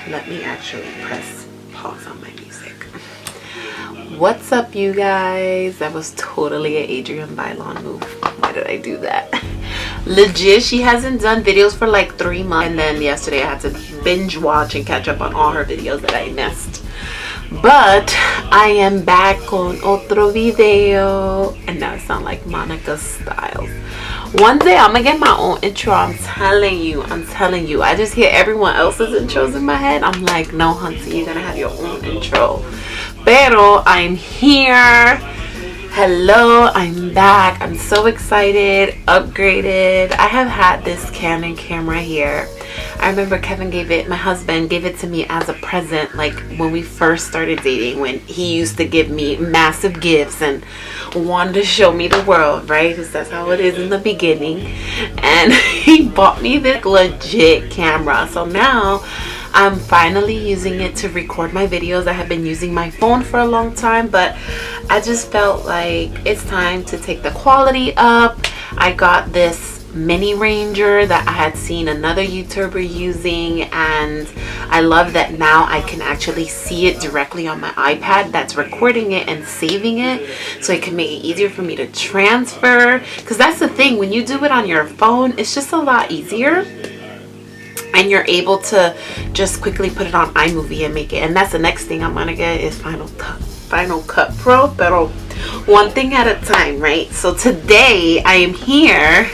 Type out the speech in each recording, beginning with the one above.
Let me actually press pause on my music. What's up, you guys? That was totally an Adrienne Bailon move. Why did I do that? Legit, she hasn't done videos for like 3 months, and then yesterday I had to binge watch and catch up on all her videos that I missed. But I am back on otro video, and now I sound like Monica Styles. One day I'm gonna get my own intro. I'm telling you. I just hear everyone else's intros in my head. I'm like, no, Hunty, you're gonna have your own intro. Pero I'm here. Hello, I'm back. I'm so excited. Upgraded. I have had this Canon camera here. I remember Kevin my husband gave it to me as a present, like when we first started dating, when he used to give me massive gifts and wanted to show me the world, right? Because that's how it is in the beginning. And he bought me this legit camera. So now I'm finally using it to record my videos. I have been using my phone for a long time, but I just felt like it's time to take the quality up. I got this mini Ranger that I had seen another YouTuber using, and I love that now I can actually see it directly on my iPad that's recording it and saving it, so it can make it easier for me to transfer. Because that's the thing, when you do it on your phone, it's just a lot easier, and you're able to just quickly put it on iMovie and make it. And that's the next thing I'm gonna get is Final Cut Pro, but one thing at a time, right? So today I am here,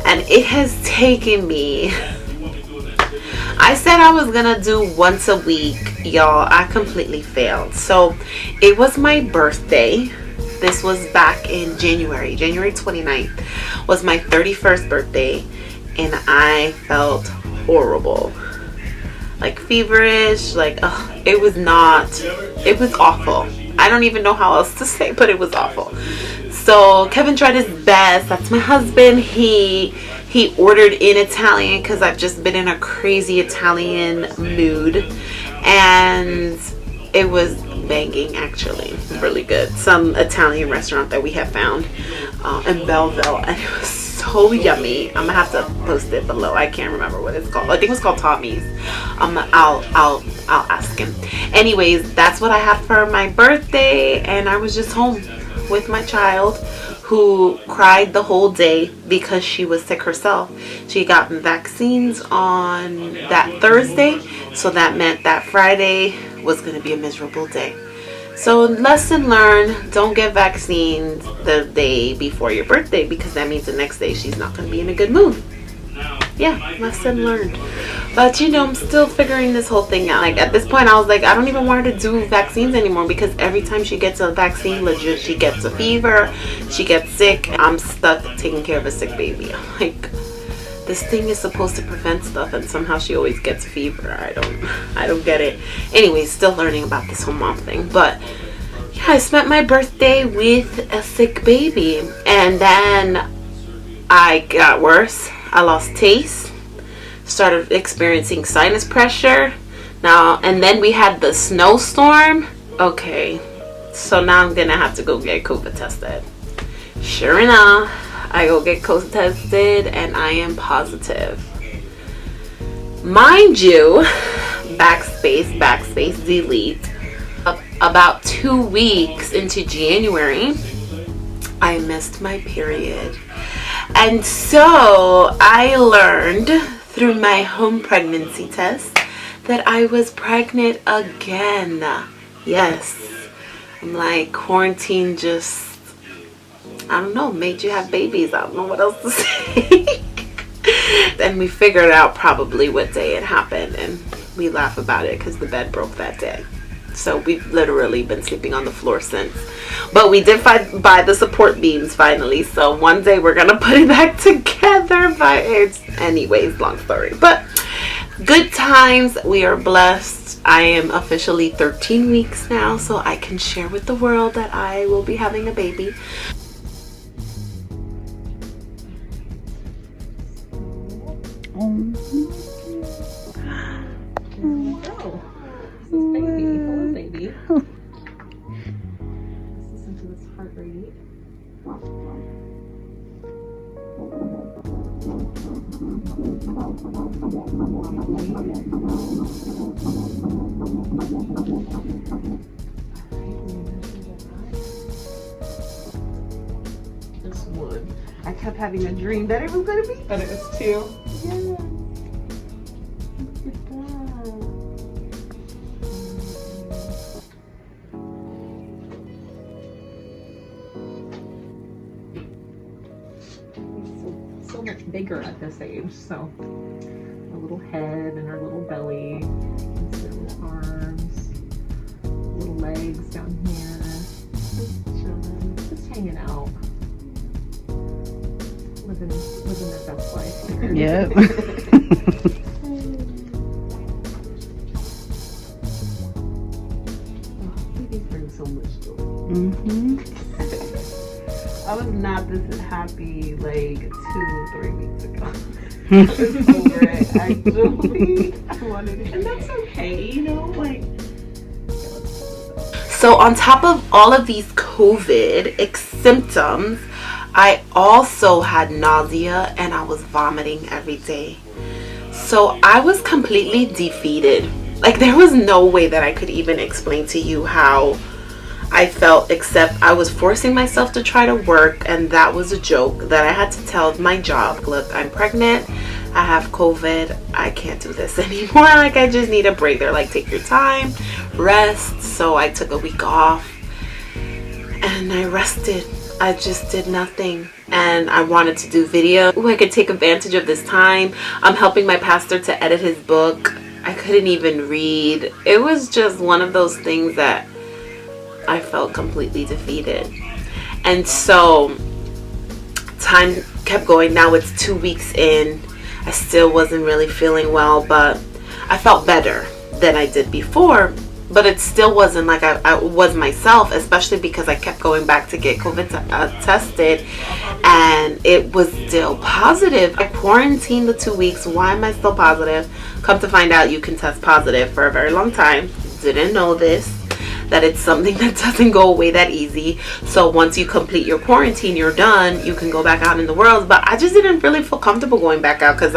and it has taken me, I said I was gonna do once a week, y'all. I completely failed. So it was my birthday. This was back in January 29th was my 31st birthday, and I felt horrible, like feverish, like it was awful. I don't even know how else to say, but it was awful. So Kevin tried his best. That's my husband. He ordered in Italian because I've just been in a crazy Italian mood, and it was banging, actually, really good. Some Italian restaurant that we have found in Belleville, and it was so yummy. I'm gonna have to post it below. I can't remember what it's called. I think it's called Tommy's. I'll ask him. Anyways, that's what I had for my birthday, and I was just home with my child, who cried the whole day because she was sick herself. She got vaccines on that Thursday, so that meant that Friday was going to be a miserable day. So lesson learned, don't get vaccines the day before your birthday, because that means the next day she's not going to be in a good mood. Yeah, lesson learned. But you know, I'm still figuring this whole thing out. Like at this point, I was like, I don't even want her to do vaccines anymore, because every time she gets a vaccine, legit, she gets a fever, she gets sick. I'm stuck taking care of a sick baby. Like, this thing is supposed to prevent stuff, and somehow she always gets a fever. I don't get it. Anyways, still learning about this whole mom thing. But yeah, I spent my birthday with a sick baby, and then I got worse. I lost taste, started experiencing sinus pressure now, and then we had the snowstorm. Okay, so now I'm gonna have to go get COVID tested. Sure enough, I go get COVID tested, and I am positive. Mind you, backspace, delete. About 2 weeks into January, I missed my period. And so I learned through my home pregnancy test that I was pregnant again. Yes. I'm like, quarantine just, I don't know, made you have babies. I don't know what else to say. And we figured out probably what day it happened, and we laugh about it because the bed broke that day. So we've literally been sleeping on the floor since. But we did buy the support beams finally. So one day we're going to put it back together. But anyways, long story. But good times. We are blessed. I am officially 13 weeks now. So I can share with the world that I will be having a baby. Baby. Listen to this heart rate. kept having a dream that it was going to be. But it was 2. Yeah. So much bigger at this age. So a little head and her little belly, her little arms, little legs down here, just chilling, just hanging out, living their best life. Yep. Babies bring so much joy. Mm-hmm. I was not this happy like 2-3 weeks ago. I was over it. Actually, I wanted it, and that's okay. You know, like. So on top of all of these COVID symptoms, I also had nausea and I was vomiting every day. So I was completely defeated. Like, there was no way that I could even explain to you how I felt, except I was forcing myself to try to work, and that was a joke that I had to tell my job, look, I'm pregnant, I have COVID, I can't do this anymore, like I just need a break. They're like, take your time, rest. So I took a week off and I rested. I just did nothing, and I wanted to do video. Ooh, I could take advantage of this time. I'm helping my pastor to edit his book. I couldn't even read. It was just one of those things that I felt completely defeated. And so time kept going. Now it's 2 weeks in. I still wasn't really feeling well, but I felt better than I did before. But it still wasn't like I was myself, especially because I kept going back to get COVID tested, and it was still positive. I quarantined the 2 weeks. Why am I still positive? Come to find out, you can test positive for a very long time. Didn't know this, that it's something that doesn't go away that easy. So once you complete your quarantine, you're done, you can go back out in the world. But I just didn't really feel comfortable going back out, because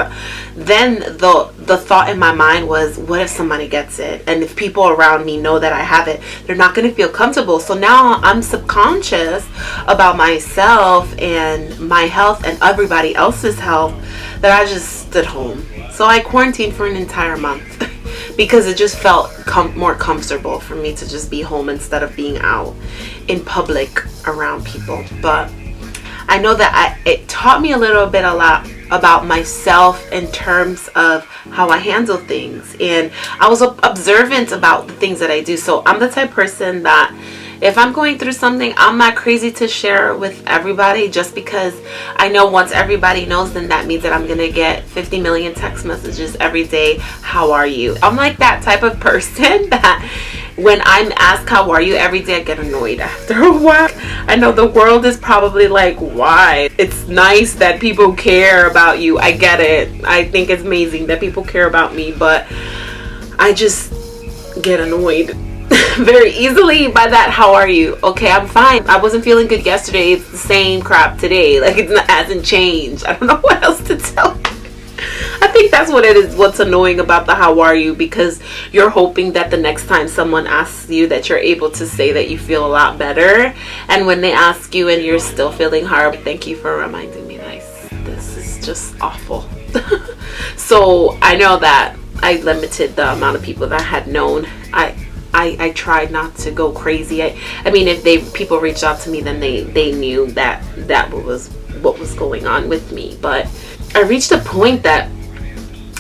then the thought in my mind was, what if somebody gets it? And if people around me know that I have it, they're not going to feel comfortable. So now I'm subconscious about myself and my health and everybody else's health, that I just stood home. So I quarantined for an entire month. Because it just felt more comfortable for me to just be home instead of being out in public around people. But I know that it taught me a lot about myself in terms of how I handle things. And I was observant about the things that I do. So I'm the type of person that if I'm going through something, I'm not crazy to share with everybody, just because I know once everybody knows, then that means that I'm going to get 50 million text messages every day. How are you? I'm like that type of person that when I'm asked how are you every day, I get annoyed after a while. I know the world is probably like, why? It's nice that people care about you. I get it. I think it's amazing that people care about me, but I just get annoyed very easily by that. How are you? Okay, I'm fine. I wasn't feeling good yesterday. It's the same crap today. Like, it hasn't changed. I don't know what else to tell you. I think that's what it is. What's annoying about the how are you, because you're hoping that the next time someone asks you that you're able to say that you feel a lot better. And when they ask you and you're still feeling horrible, thank you for reminding me this is just awful. So I know that I limited the amount of people that I had known. I tried not to go crazy. I mean, if people reached out to me, then they knew that was what was going on with me. But I reached a point that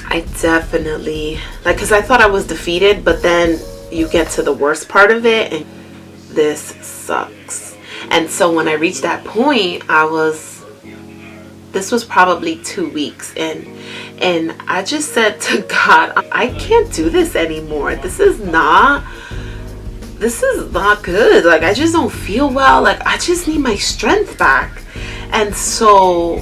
I definitely, like, because I thought I was defeated, but then you get to the worst part of it and this sucks. And so when I reached that point, this was probably 2 weeks in, and I just said to God, I can't do this anymore. This is not good. Like, I just don't feel well. Like, I just need my strength back. And so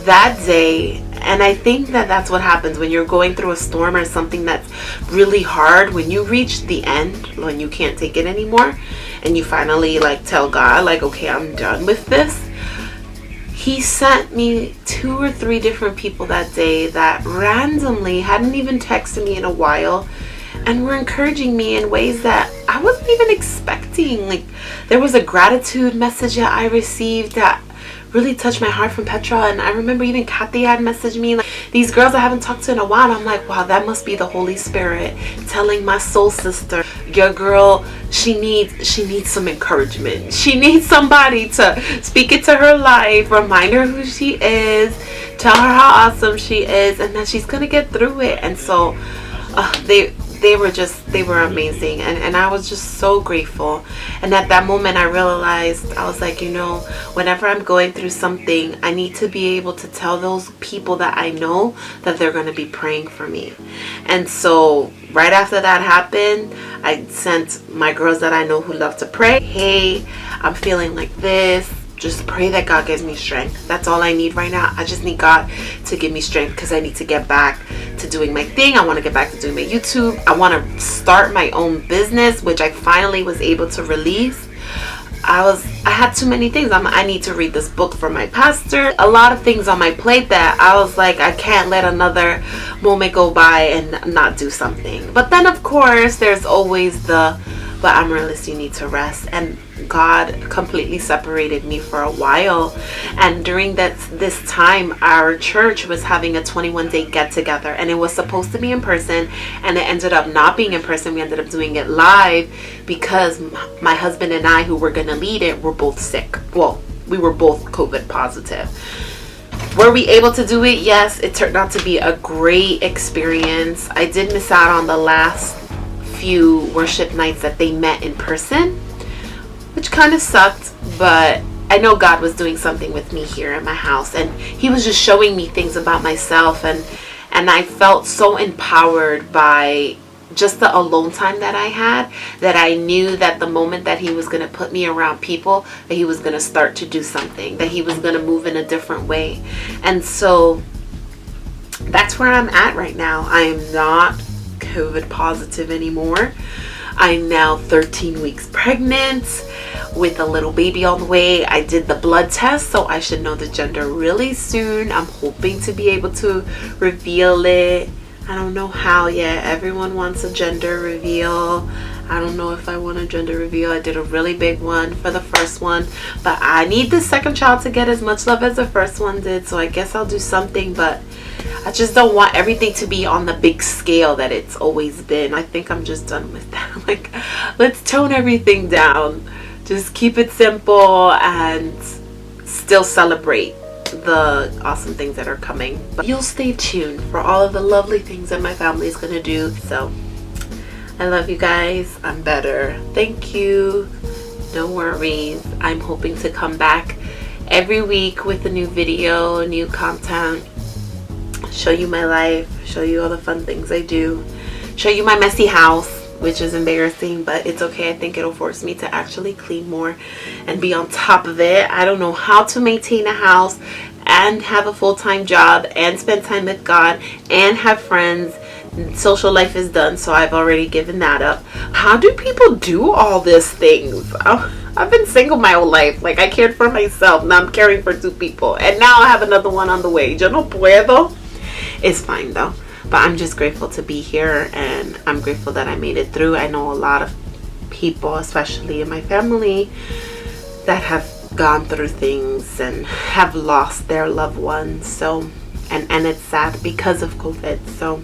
that day, and I think that that's what happens when you're going through a storm or something that's really hard. When you reach the end, when you can't take it anymore, and you finally like tell God, like, okay, I'm done with this. He sent me 2 or 3 different people that day that randomly hadn't even texted me in a while, and were encouraging me in ways that I wasn't even expecting. Like, there was a gratitude message that I received that really touched my heart from Petra. And I remember even Kathy had messaged me, like, these girls I haven't talked to in a while. And I'm like, wow, that must be the Holy Spirit telling my soul sister, your girl, she needs some encouragement. She needs somebody to speak into her life, remind her who she is, tell her how awesome she is, and that she's gonna get through it. And so they were amazing, and I was just so grateful. And at that moment I realized, I was like, you know, whenever I'm going through something, I need to be able to tell those people that I know that they're going to be praying for me. And so right after that happened, I sent my girls that I know who love to pray, hey, I'm feeling like this, just pray that God gives me strength. That's all I need right now. I just need God to give me strength, because I need to get back to doing my thing. I want to get back to doing my YouTube. I want to start my own business, which I finally was able to release. I had too many things. I need to read this book from my pastor. A lot of things on my plate that I was like, I can't let another moment go by and not do something. But then of course there's always but Amaryllis, you need to rest. And God completely separated me for a while. And during this time, our church was having a 21-day get-together, and it was supposed to be in person, and it ended up not being in person. We ended up doing it live because my husband and I, who were going to lead it, were both sick. Well, we were both COVID positive. Were we able to do it? Yes, it turned out to be a great experience. I did miss out on the last few worship nights that they met in person, which kind of sucked, but I know God was doing something with me here in my house, and he was just showing me things about myself, and I felt so empowered by just the alone time that I had, that I knew that the moment that he was going to put me around people, that he was going to start to do something, that he was going to move in a different way. And so that's where I'm at right now. I am not COVID positive anymore. I'm now 13 weeks pregnant with a little baby on the way. I did the blood test, so I should know the gender really soon. I'm hoping to be able to reveal it. I don't know how yet. Everyone wants a gender reveal. I don't know if I want a gender reveal. I did a really big one for the first one, but I need the second child to get as much love as the first one did, so I guess I'll do something. But I just don't want everything to be on the big scale that it's always been. I think I'm just done with that. Like, let's tone everything down. Just keep it simple and still celebrate the awesome things that are coming. But you'll stay tuned for all of the lovely things that my family is going to do. So I love you guys. I'm better. Thank you. No worries. I'm hoping to come back every week with a new video, new content, show you my life, show you all the fun things I do, show you my messy house, which is embarrassing, but it's okay. I think it'll force me to actually clean more and be on top of it. I don't know how to maintain a house and have a full-time job and spend time with God and have friends. Social life is done, so I've already given that up. How do people do all these things? I've been single my whole life. Like, I cared for myself. Now I'm caring for 2 people, and now I have another one on the way. Yo no puedo. It's fine though. But I'm just grateful to be here, and I'm grateful that I made it through. I know a lot of people, especially in my family, that have gone through things and have lost their loved ones. So, and it's sad because of COVID. So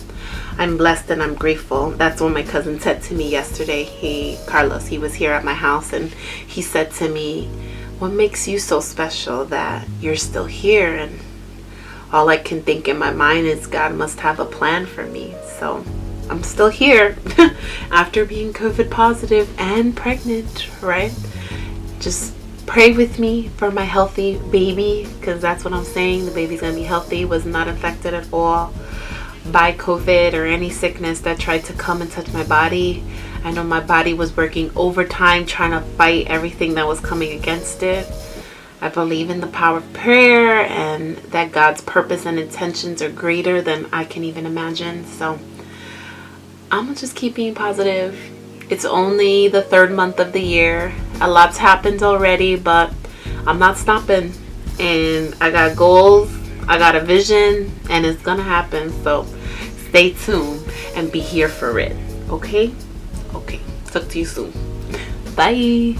I'm blessed and I'm grateful. That's what my cousin said to me yesterday. Carlos, he was here at my house, and he said to me, what makes you so special that you're still here? And all I can think in my mind is God must have a plan for me. So I'm still here after being COVID positive and pregnant, right? Just pray with me for my healthy baby, because that's what I'm saying. The baby's gonna be healthy, was not affected at all by COVID or any sickness that tried to come and touch my body. I know my body was working overtime trying to fight everything that was coming against it. I believe in the power of prayer, and that God's purpose and intentions are greater than I can even imagine. So I'm gonna just keep being positive. It's only the 3rd month of the year. A lot's happened already, but I'm not stopping. And I got goals, I got a vision, and it's gonna happen. So stay tuned and be here for it. Okay? Okay. Talk to you soon. Bye.